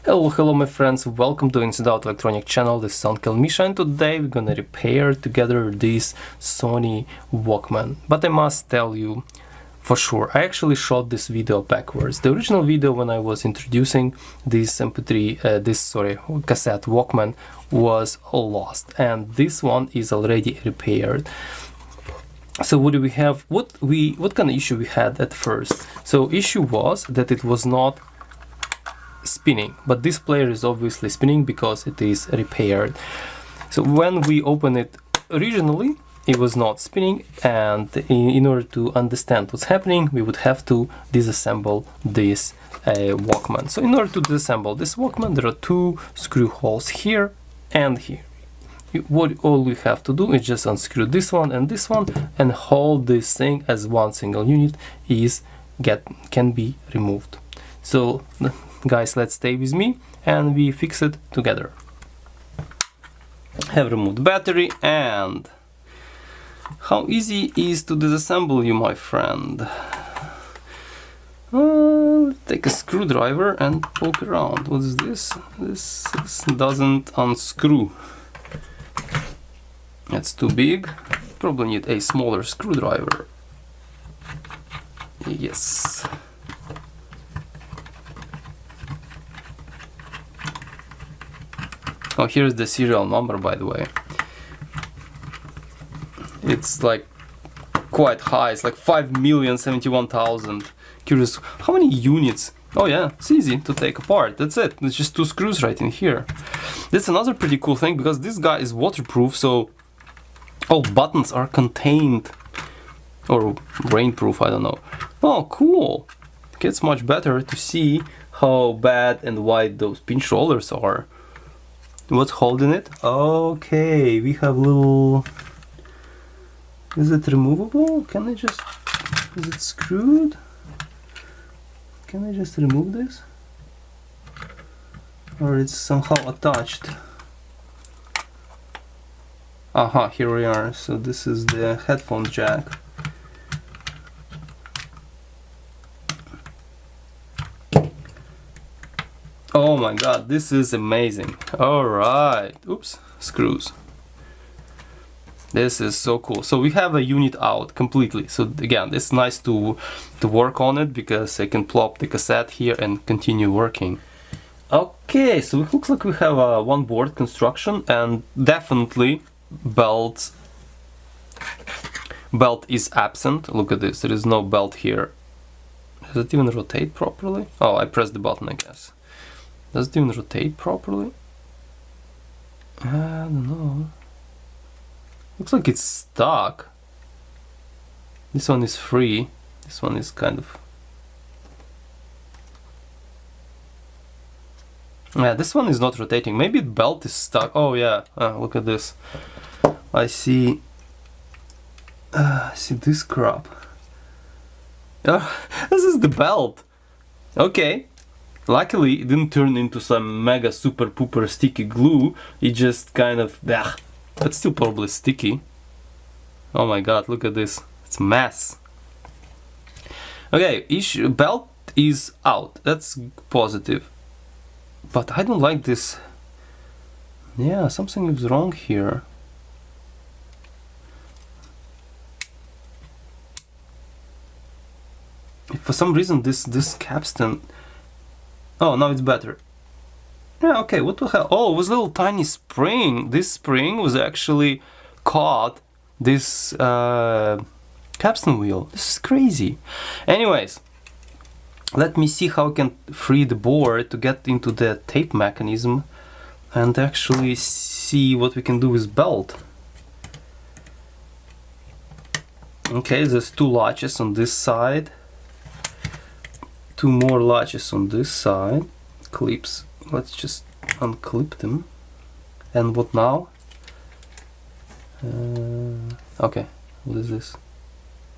Hello my friends, welcome to Inside Out Electronic channel. This is Uncle Misha, and today we're gonna repair together this Sony Walkman. But I must tell you for sure, I actually shot this video backwards. The original video when I was introducing this cassette Walkman was lost, and this one is already repaired. So what do we have? What kind of issue we had at first? So issue was that it was not spinning, but this player is obviously spinning because it is repaired. So when we open it originally, it was not spinning, and in order to understand what's happening, we would have to disassemble this Walkman. So in order to disassemble this Walkman, there are two screw holes here and here. All we have to do is just unscrew this one and hold this thing as one single unit can be removed. So guys, let's stay with me and we fix it together. Have removed battery, and how easy is to disassemble you, my friend? Take a screwdriver and poke around. What is this? This doesn't unscrew. That's too big. Probably need a smaller screwdriver. Yes. Oh, here's the serial number, by the way. It's like quite high. It's like 5,071,000. Curious, how many units? Oh yeah, it's easy to take apart. That's it. It's just two screws right in here. That's another pretty cool thing, because this guy is waterproof, so all buttons are contained. Or rainproof, I don't know. Oh, cool. It gets much better to see how bad and wide those pinch rollers are. What's holding it? Okay, we have little... Is it removable? Can I just... Is it screwed? Can I just remove this? Or it's somehow attached? Aha, here we are. So this is the headphone jack. Oh my god, this is amazing. Alright. Oops, screws. This is so cool. So we have a unit out completely. So again, it's nice to work on it, because I can plop the cassette here and continue working. Okay, so it looks like we have a one board construction, and definitely belt is absent. Look at this, there is no belt here. Does it even rotate properly? Oh, I pressed the button, I guess. Does it even rotate properly? I don't know. Looks like it's stuck. This one is free. This one is kind of... Yeah, this one is not rotating. Maybe the belt is stuck. Oh yeah, look at this. I see this crap. Oh, this is the belt. Okay. Luckily, it didn't turn into some mega super pooper sticky glue. It just kind of, but still probably sticky. Oh my god, look at this. It's a mess. Okay, belt is out. That's positive. But I don't like this. Yeah, something is wrong here. If for some reason this capstan... Oh, now it's better. Yeah, okay, what the hell? Oh, it was a little tiny spring. This spring was actually caught this capstan wheel. This is crazy. Anyways, let me see how I can free the board to get into the tape mechanism and actually see what we can do with belt. Okay, there's two latches on this side. Two more latches on this side. Clips. Let's just unclip them. And what now? Okay, what is this?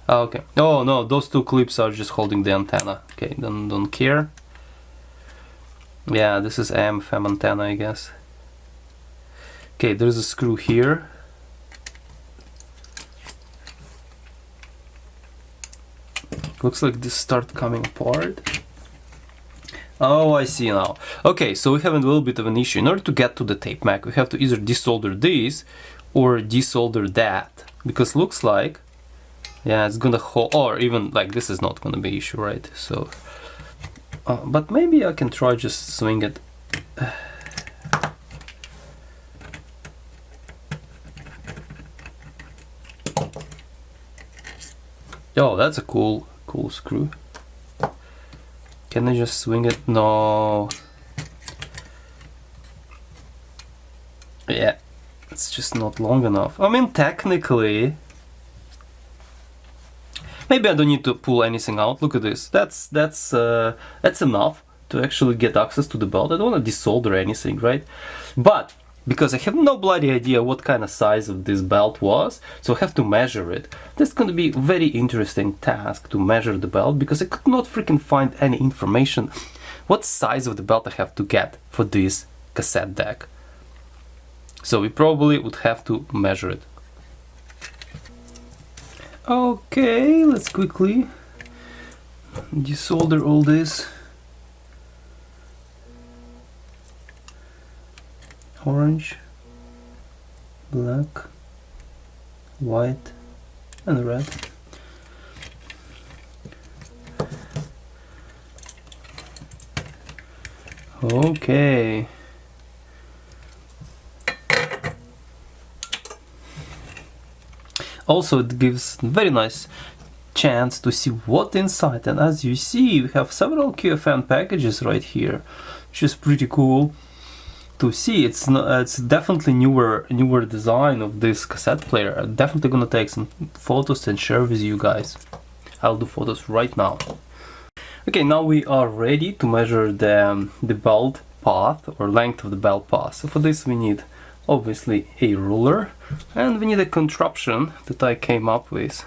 Oh, okay. Oh no, those two clips are just holding the antenna. Okay, don't care. Yeah, this is AM/FM antenna, I guess. Okay, there's a screw here. Looks like this start coming apart. Oh, I see now. Okay, so we have a little bit of an issue. In order to get to the tape Mac, we have to either desolder this or desolder that, because looks like, yeah, it's gonna hold, or even like this is not gonna be issue, right? So, but maybe I can try just swing it. Oh, that's a cool screw. Can I just swing it? No. Yeah, it's just not long enough. I mean, technically, maybe I don't need to pull anything out. Look at this. That's enough to actually get access to the belt. I don't want to desolder anything, right? But because I have no bloody idea what kind of size of this belt was, so I have to measure it. That's going to be a very interesting task to measure the belt, because I could not freaking find any information what size of the belt I have to get for this cassette deck. So we probably would have to measure it. Okay, let's quickly desolder all this. Orange, black, white, and red. Okay. Also, it gives very nice chance to see what inside, and as you see, we have several QFN packages right here, which is pretty cool to see. It's definitely newer design of this cassette player. I'm definitely gonna take some photos and share with you guys. I'll do photos right now. Okay, now we are ready to measure the belt path or length of the belt path. So for this we need obviously a ruler, and we need a contraption that I came up with.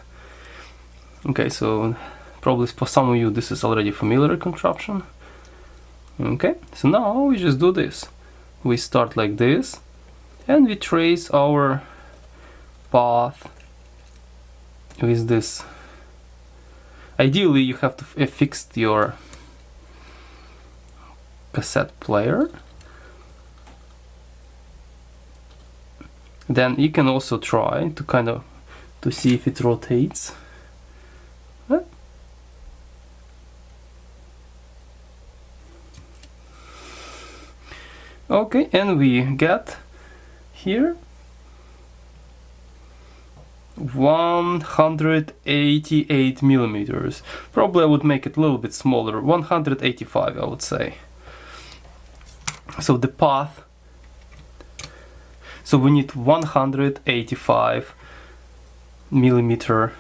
Okay, so probably for some of you this is already a familiar contraption. Okay, so now we just do this. We start like this, and we trace our path with this. Ideally, you have to fix your cassette player. Then you can also try to see if it rotates. Okay, and we get here 188 millimeters. Probably I would make it a little bit smaller, 185 I would say. So the path, so we need 185 millimeter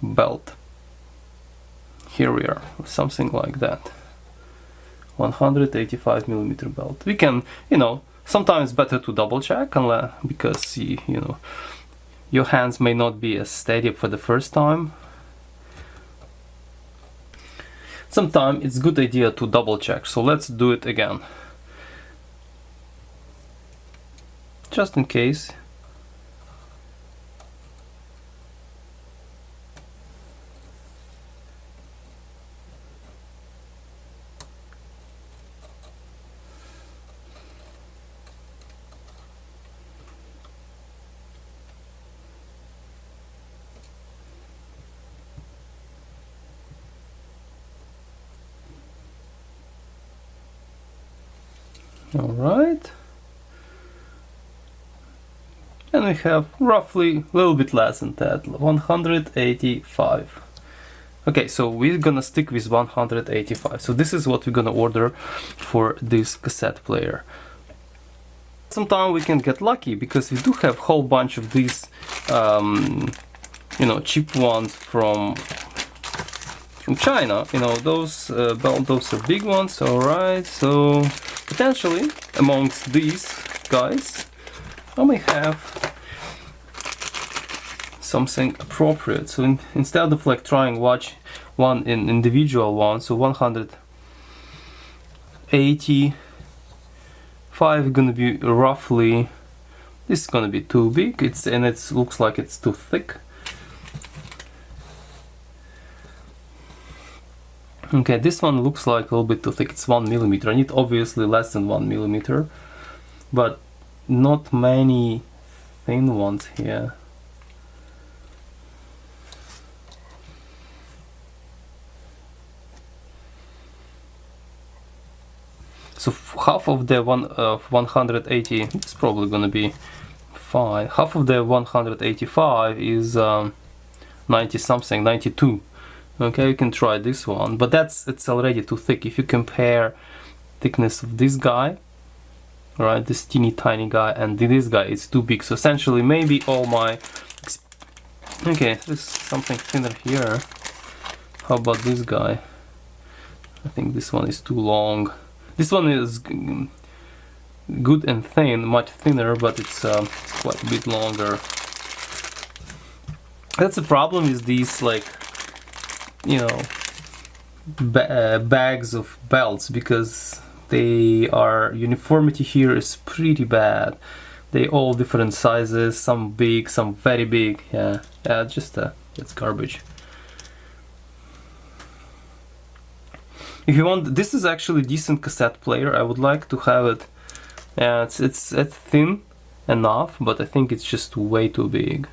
belt. Here we are, something like that. 185 millimeter belt. We can, sometimes better to double check, because your hands may not be as steady for the first time. Sometimes it's a good idea to double check, so let's do it again. Just in case. All right, and we have roughly a little bit less than that, 185. Okay, so we're gonna stick with 185. So this is what we're gonna order for this cassette player. Sometimes we can get lucky, because we do have a whole bunch of these cheap ones from China. Those those are big ones. All right, so potentially amongst these guys I may have something appropriate. So instead of like trying watch one in individual one, so 185 gonna be roughly, this is gonna be too big, it looks like it's too thick. Okay, this one looks like a little bit too thick. It's 1 millimeter. I need obviously less than 1 millimeter, but not many thin ones here. So half of the 180 is probably gonna be fine. Half of the 185 is 90 something, 92. Okay, you can try this one, but it's already too thick. If you compare thickness of this guy, right, this teeny tiny guy, and this guy, it's too big. So essentially, maybe all my okay, there's something thinner here. How about this guy? I think this one is too long. This one is good and thin, much thinner, but it's quite a bit longer. That's the problem with these, like, you know, bags of belts, because they are, uniformity here is pretty bad. They all different sizes, some big, some very big. Yeah, just it's garbage. If you want, this is actually a decent cassette player. I would like to have it. It's thin enough, but I think it's just way too big.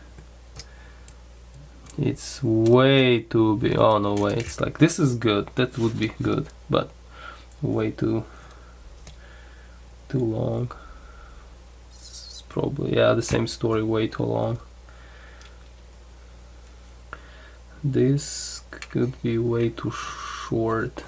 It's way too big. Oh no way! It's like, this is good. That would be good, but way too long. It's probably, yeah, the same story. Way too long. This could be way too short.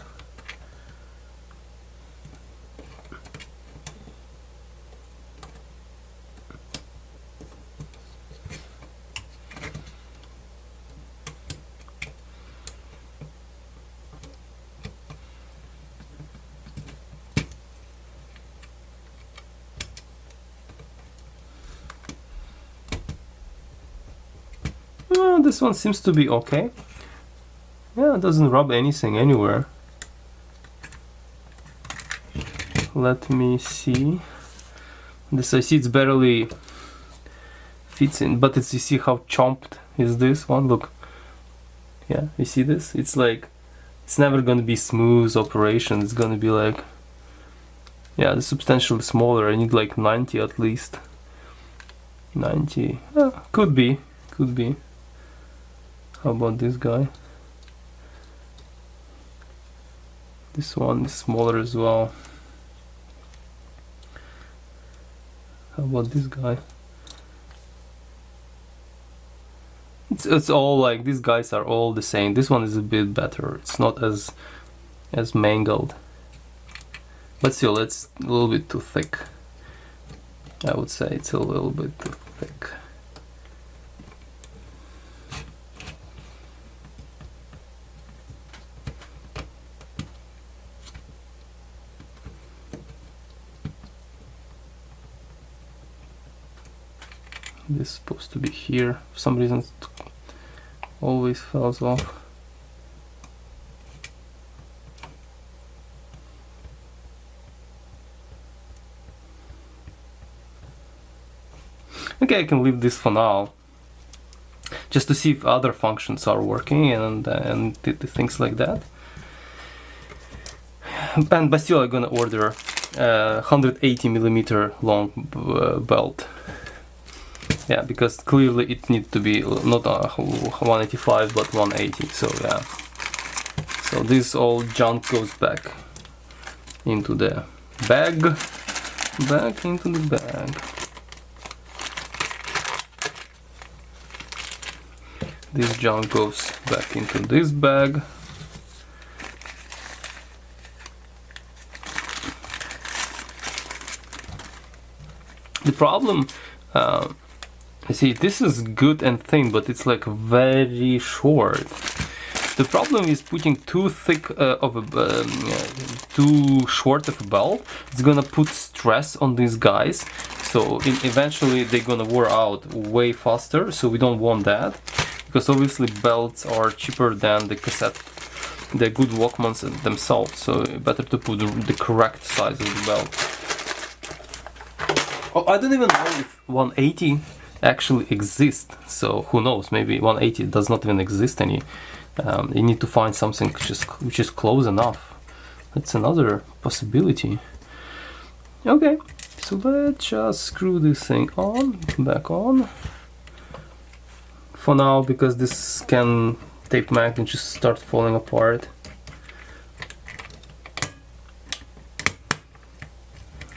This one seems to be okay. Yeah, it doesn't rub anything anywhere. Let me see. This, I see it's barely fits in, but it's, you see how chomped is this one? Look. Yeah, you see this? It's like, it's never gonna be smooth operation. It's gonna be like, yeah, it's substantially smaller. I need like 90 at least. 90. Could be. How about this guy? This one is smaller as well. How about this guy? It's all like, these guys are all the same. This one is a bit better. It's not as mangled. But still, it's a little bit too thick. I would say it's a little bit too thick. This is supposed to be here. For some reason it always falls off. Okay, I can leave this for now, just to see if other functions are working and things like that. But still, I'm gonna order 180mm long belt. Yeah, because clearly it needs to be not 185 but 180. So yeah, so this old junk goes back into the bag, back into the bag. This junk goes back into this bag. The problem, you see, this is good and thin, but it's like very short. The problem is putting too thick too short of a belt. It's gonna put stress on these guys, so eventually they're gonna wear out way faster. So we don't want that, because obviously belts are cheaper than the cassette, the good Walkmans themselves. So better to put the correct size of the belt. Oh, I don't even know if 180 actually exists, so who knows, maybe 180 does not even exist You need to find something which is close enough. That's another possibility. Okay, so let's just screw this thing on, back on. For now, because this tape magnet just start falling apart.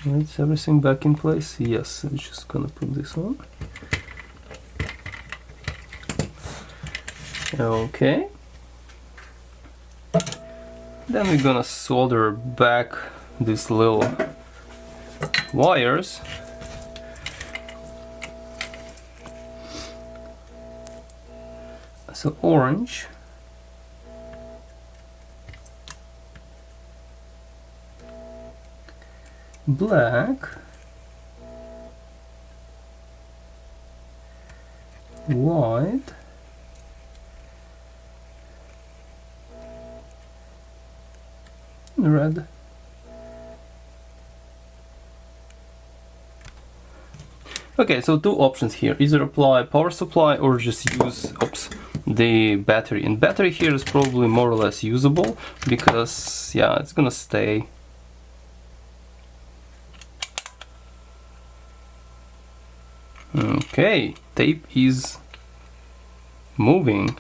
Is everything back in place? Yes, I'm just gonna put this on. Okay. Then we're gonna solder back these little wires. So orange. Black. White. Red. Okay, so two options here. Either apply power supply or just use the battery. And battery here is probably more or less usable because yeah, it's gonna stay. Okay, tape is moving.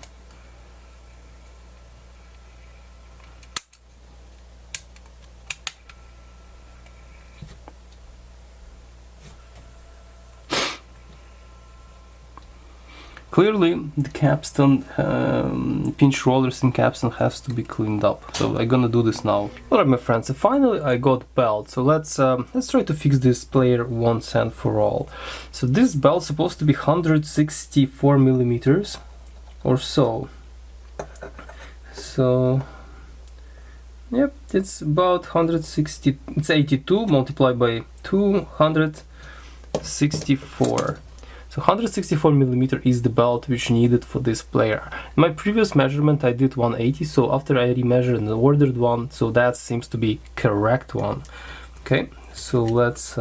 Clearly, the capstan, pinch rollers in capstan has to be cleaned up. So I'm gonna do this now. Alright, my friends, so finally I got belt. So let's try to fix this player once and for all. So this belt is supposed to be 164 millimeters or so. So yep, it's about 160. It's 82 multiplied by 264. So 164 millimeter is the belt which needed for this player. In my previous measurement I did 180, so after I remeasured and ordered one, so that seems to be correct one. Okay, so let's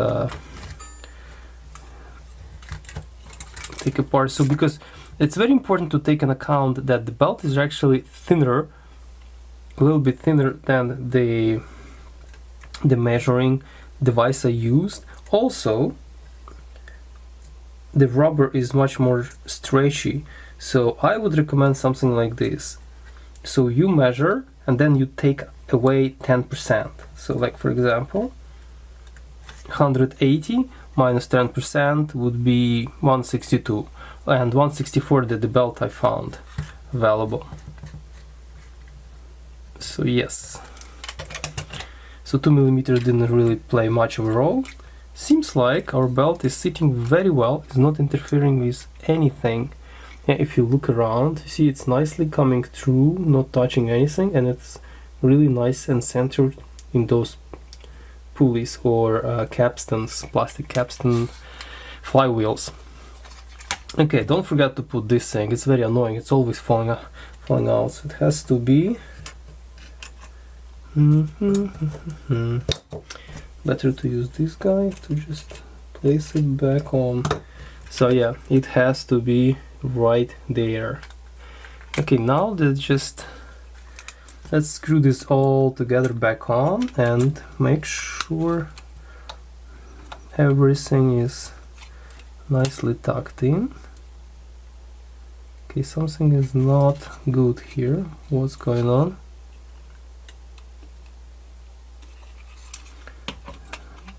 take apart. So because it's very important to take an account that the belt is actually thinner, a little bit thinner than the measuring device I used. Also, the rubber is much more stretchy, so I would recommend something like this. So you measure and then you take away 10%. So like for example, 180 minus 10% would be 162, and 164 the belt I found available. So yes, so 2 millimeters didn't really play much of a role. Seems like our belt is sitting very well, it's not interfering with anything. Yeah, if you look around, you see it's nicely coming through, not touching anything, and it's really nice and centered in those pulleys or capstans, plastic capstan flywheels. Okay, don't forget to put this thing, it's very annoying, it's always falling out, so it has to be better to use this guy to just place it back on. So yeah, it has to be right there. Okay, now let's screw this all together back on and make sure everything is nicely tucked in. Okay, something is not good here. What's going on?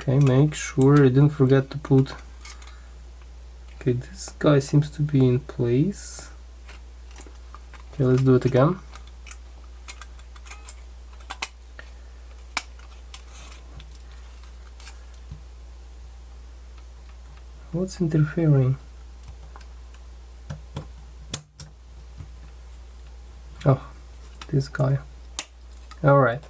Okay, make sure I didn't forget to put. Okay, this guy seems to be in place. Okay, let's do it again. What's interfering? Oh, this guy. Alright.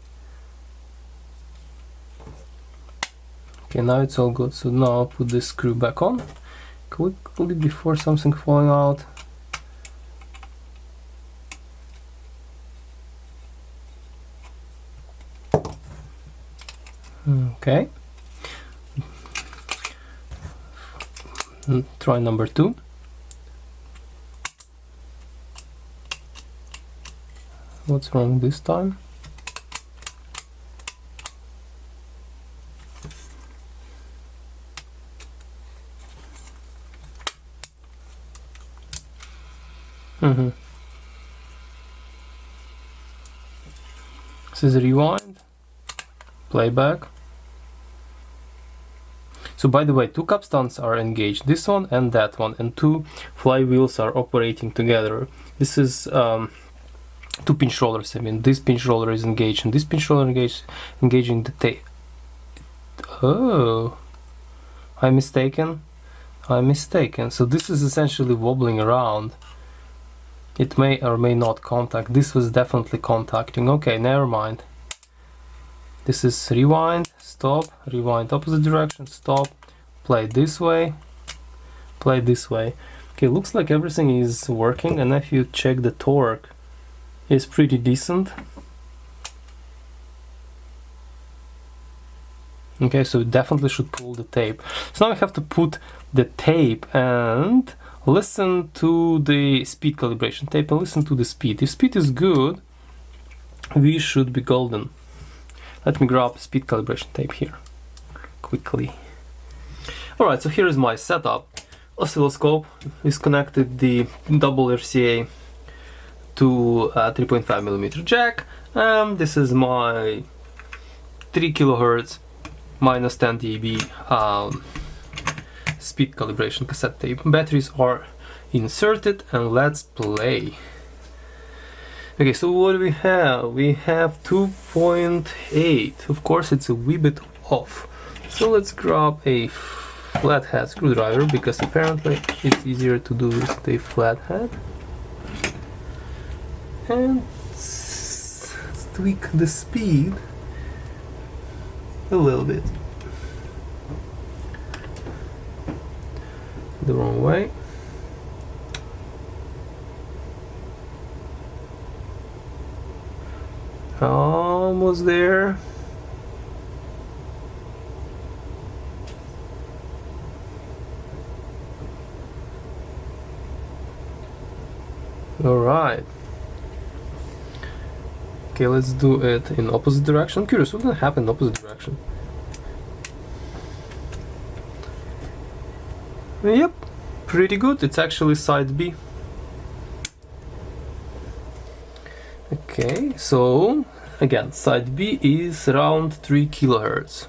Okay, now it's all good. So now I'll put this screw back on quickly before something falling out. Okay. Try number 2. What's wrong this time? This is rewind, playback. So by the way, two capstans are engaged, this one and that one, and two flywheels are operating together. This is two pinch rollers. I mean, this pinch roller is engaged and this pinch roller engaging the tape. Oh, I'm mistaken. So this is essentially wobbling around. It may or may not contact. This was definitely contacting. Okay, never mind. This is rewind, stop, rewind opposite direction, stop, play this way, play this way. Okay, looks like everything is working, and if you check the torque, it's pretty decent. Okay, so it definitely should pull the tape. So now I have to put the tape and listen to the speed calibration tape and listen to the speed. If speed is good, we should be golden. Let me grab speed calibration tape here quickly. Alright, so here is my setup. Oscilloscope is connected the double RCA to a 3.5mm jack. This is my 3 kHz minus 10 dB speed calibration cassette tape. Batteries are inserted and let's play. Okay, so what do we have? We have 2.8. Of course, it's a wee bit off. So let's grab a flathead screwdriver because apparently it's easier to do with the flathead. And let's tweak the speed a little bit. The wrong way. Almost there. All right. Okay, let's do it in opposite direction. I'm curious, what will happen in opposite direction? Yep, pretty good. It's actually side B. Okay, so again, side B is around 3 kHz.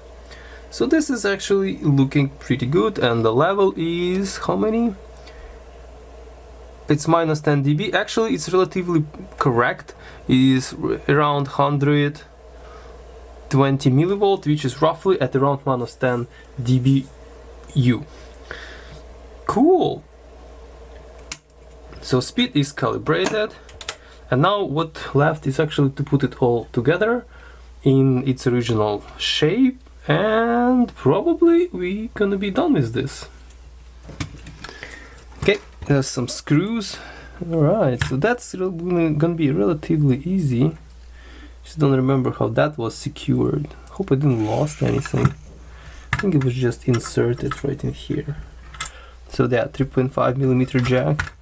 So this is actually looking pretty good, and the level is how many? It's minus 10 dB. Actually, it's relatively correct. It is around 120 millivolt, which is roughly at around minus 10 dBu. Cool. So speed is calibrated, and now what left is actually to put it all together in its original shape, and probably we're gonna be done with this. Okay, there's some screws. Alright, so that's gonna be relatively easy. Just don't remember how that was secured. Hope I didn't lost anything. I think it was just inserted right in here. So that 3.5mm jack.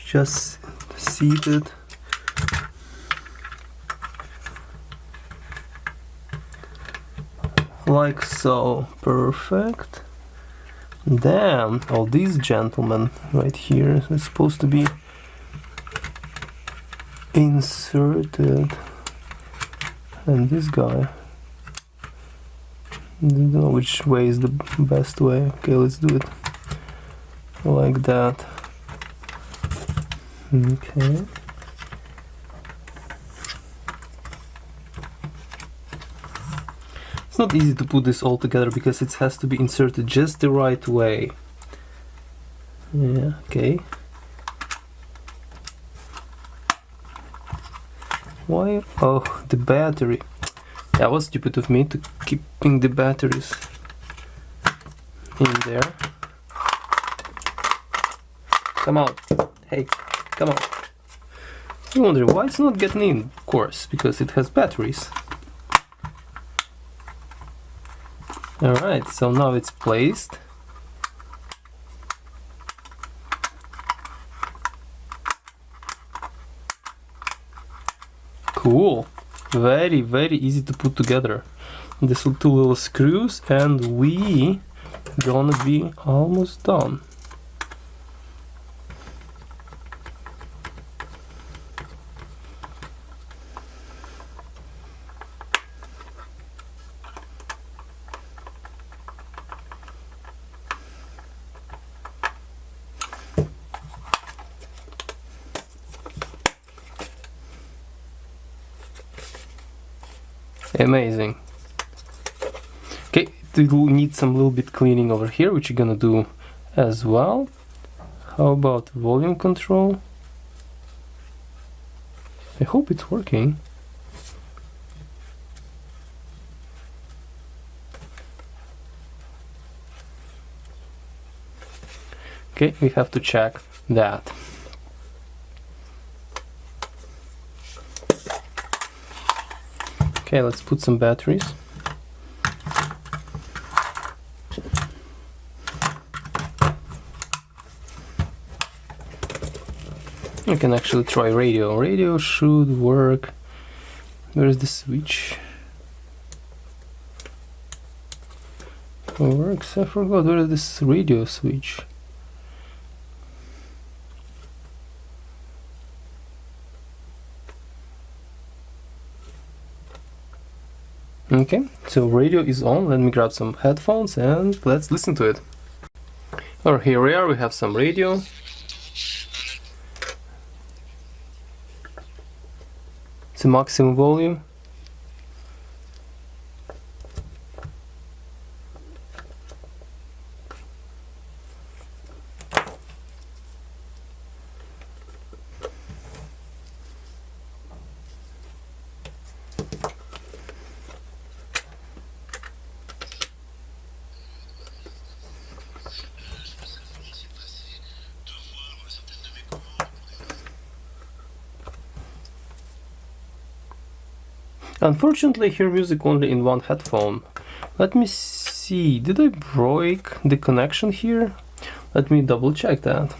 Just seated. Like so. Perfect. Then all these gentlemen right here are supposed to be inserted, and this guy, I don't know which way is the best way. Okay, let's do it like that. Okay. It's not easy to put this all together because it has to be inserted just the right way. Yeah, okay. Why? Oh, the battery. That was stupid of me to keeping the batteries in there. Come out. Hey, come on. I'm wondering why it's not getting in. Of course, because it has batteries. Alright, so now it's placed. Cool. Very, very easy to put together. These two little screws, and we gonna be almost done. Amazing. Okay, it will need some little bit cleaning over here, which you're gonna do as well. How about volume control? I hope it's working. Okay, we have to check that. Okay, let's put some batteries. You can actually try radio. Radio should work. Where is the switch? Oh, works. I forgot where is this radio switch. Okay, so radio is on. Let me grab some headphones and let's listen to it. Or here we are, we have some radio. It's a maximum volume. Unfortunately, I hear music only in one headphone. Let me see, did I break the connection here? Let me double check that.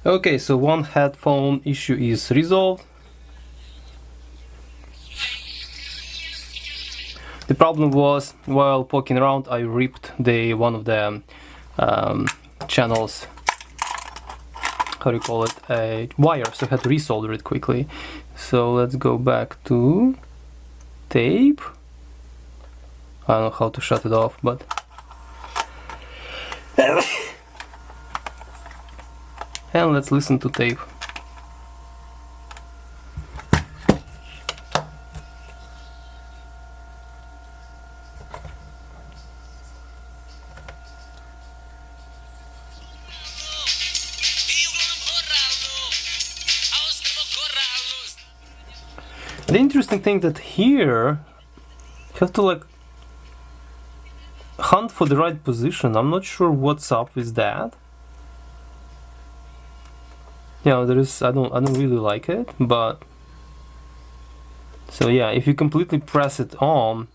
Okay, so one headphone issue is resolved. The problem was, while poking around, I ripped one of the channels, how do you call it, a wire, so I had to resolder it quickly. So let's go back to tape. I don't know how to shut it off, but and let's listen to tape. The interesting thing that here you have to like hunt for the right position. I'm not sure what's up with that. Yeah, there is. I don't really like it, but so yeah, if you completely press it on,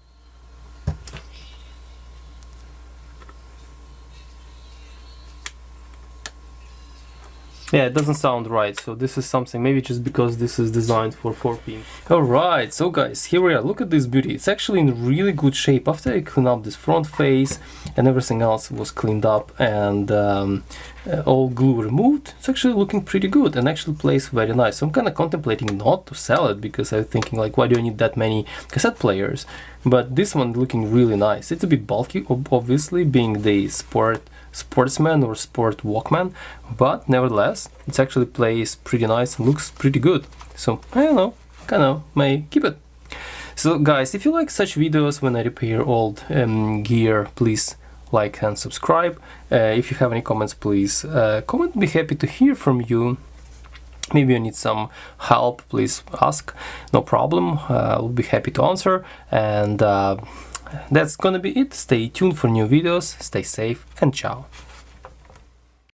yeah, it doesn't sound right. So this is something, maybe just because this is designed for 4-pin. Alright, so guys, here we are. Look at this beauty. It's actually in really good shape. After I cleaned up this front face and everything else was cleaned up and all glue removed, it's actually looking pretty good and actually plays very nice. So I'm kind of contemplating not to sell it because I'm thinking like, why do I need that many cassette players? But this one looking really nice. It's a bit bulky, obviously, being the sportsman or sport walkman, but nevertheless it actually plays pretty nice and looks pretty good. So I don't know, kind of may keep it. So guys, if you like such videos when I repair old gear, please like and subscribe. If you have any comments, please comment. Be happy to hear from you. Maybe you need some help, please ask, no problem. I'll be happy to answer. And that's gonna be it. Stay tuned for new videos, stay safe, and ciao.